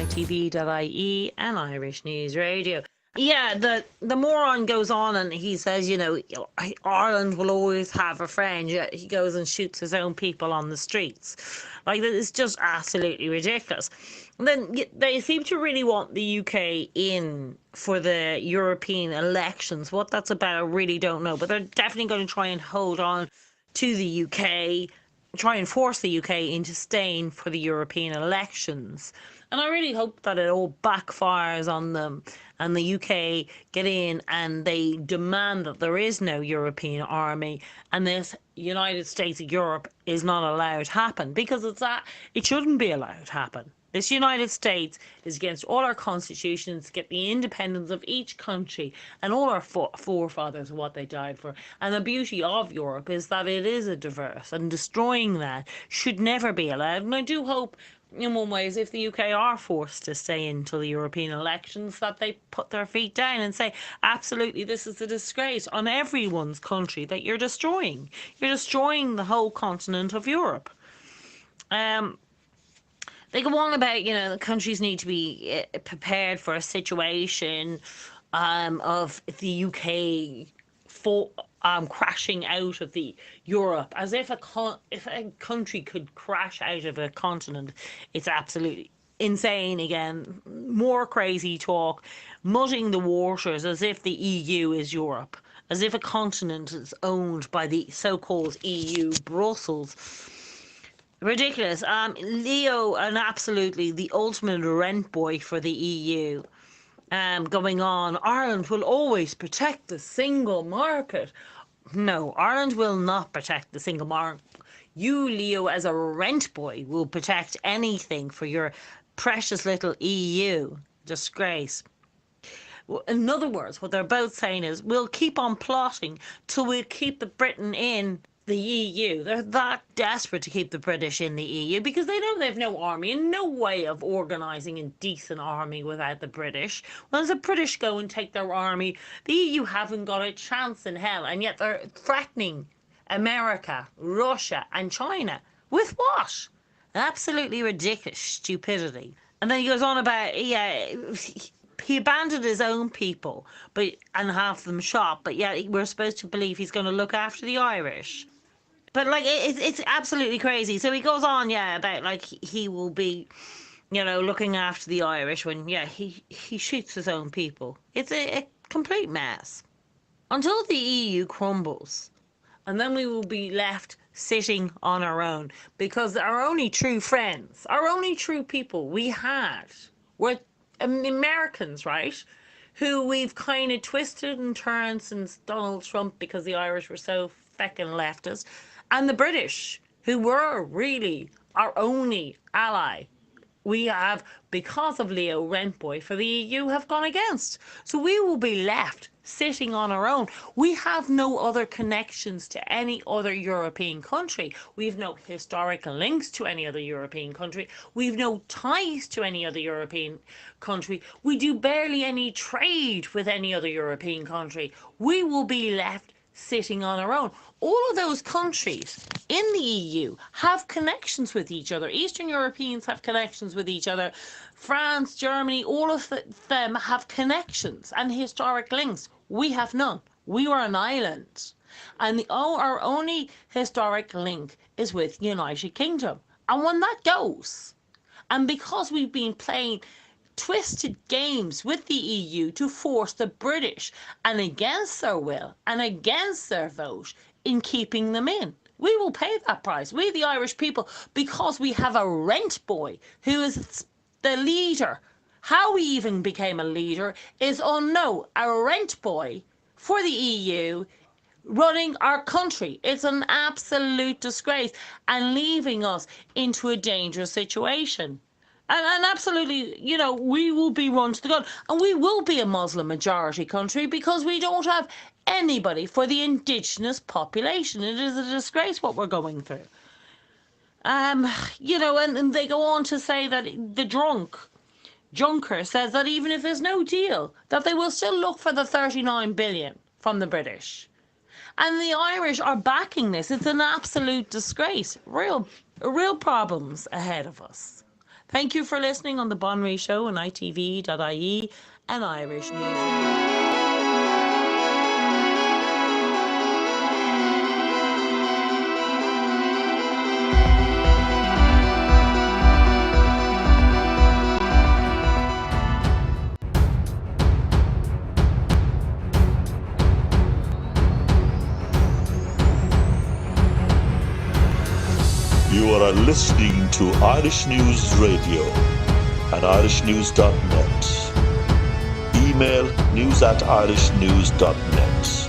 ITV.ie and Irish News Radio. Yeah, the moron goes on and he says, Ireland will always have a friend. Yet he goes and shoots his own people on the streets. Like, it's just absolutely ridiculous. And then they seem to really want the UK in for the European elections. What that's about, I really don't know. But they're definitely going to try and hold on to the UK, try and force the UK into staying for the European elections. And I really hope that it all backfires on them and the UK get in and they demand that there is no European army and this United States of Europe is not allowed to happen, because it shouldn't be allowed to happen. This United States is against all our constitutions, get the independence of each country and all our forefathers and what they died for. And the beauty of Europe is that it is a diverse, and destroying that should never be allowed. And I do hope, in one way, if the UK are forced to stay until the European elections, that they put their feet down and say, absolutely, this is a disgrace on everyone's country that you're destroying. You're destroying the whole continent of Europe. They go on about, the countries need to be prepared for a situation of the UK crashing out of the Europe, as if a country could crash out of a continent. It's absolutely insane. Again, more crazy talk, muddying the waters as if the EU is Europe, as if a continent is owned by the so-called EU, Brussels. Ridiculous. Leo, and absolutely the ultimate rent boy for the EU. Going on, Ireland will always protect the single market. No, Ireland will not protect the single market. You, Leo, as a rent boy, will protect anything for your precious little EU. Disgrace. In other words, what they're both saying is, we'll keep on plotting till we keep the Britain in the EU. They're that desperate to keep the British in the EU because they know they've no army and no way of organising a decent army without the British. Once the British go and take their army, the EU haven't got a chance in hell, and yet they're threatening America, Russia and China. With what? Absolutely ridiculous stupidity. And then he goes on about, he abandoned his own people, and half them shot, but yet we're supposed to believe he's going to look after the Irish. But it's absolutely crazy. So he goes on, about he will be, looking after the Irish when he shoots his own people. It's a complete mess. Until the EU crumbles, and then we will be left sitting on our own, because our only true friends, our only true people we had were Americans, right? Who we've kind of twisted and turned since Donald Trump because the Irish were so feckin' leftist, and the British, who were really our only ally. We have, because of Leo Rentboy for the EU, have gone against. So we will be left sitting on our own. We have no other connections to any other European country. We've no historical links to any other European country. We've no ties to any other European country. We do barely any trade with any other European country. We will be left sitting on our own. All of those countries in the EU have connections with each other. Eastern Europeans have connections with each other. France, Germany, all of them have connections and historic links. We have none. We were an island. And our only historic link is with the United Kingdom. And when that goes, and because we've been playing twisted games with the EU to force the British, and against their will and against their vote, in keeping them in, we will pay that price. We, the Irish people, because we have a rent boy who is the leader. How we even became a leader is unknown. A rent boy for the EU running our country. It's an absolute disgrace and leaving us into a dangerous situation. And absolutely, we will be run to the gun. And we will be a Muslim majority country because we don't have anybody for the indigenous population. It is a disgrace what we're going through. And they go on to say that the Juncker says that even if there's no deal, that they will still look for the 39 billion from the British. And the Irish are backing this. It's an absolute disgrace. Real problems ahead of us. Thank you for listening on the Bonry Show on ITV.ie and Irish News. You are listening to Irish News Radio at irishnews.net. Email news@irishnews.net.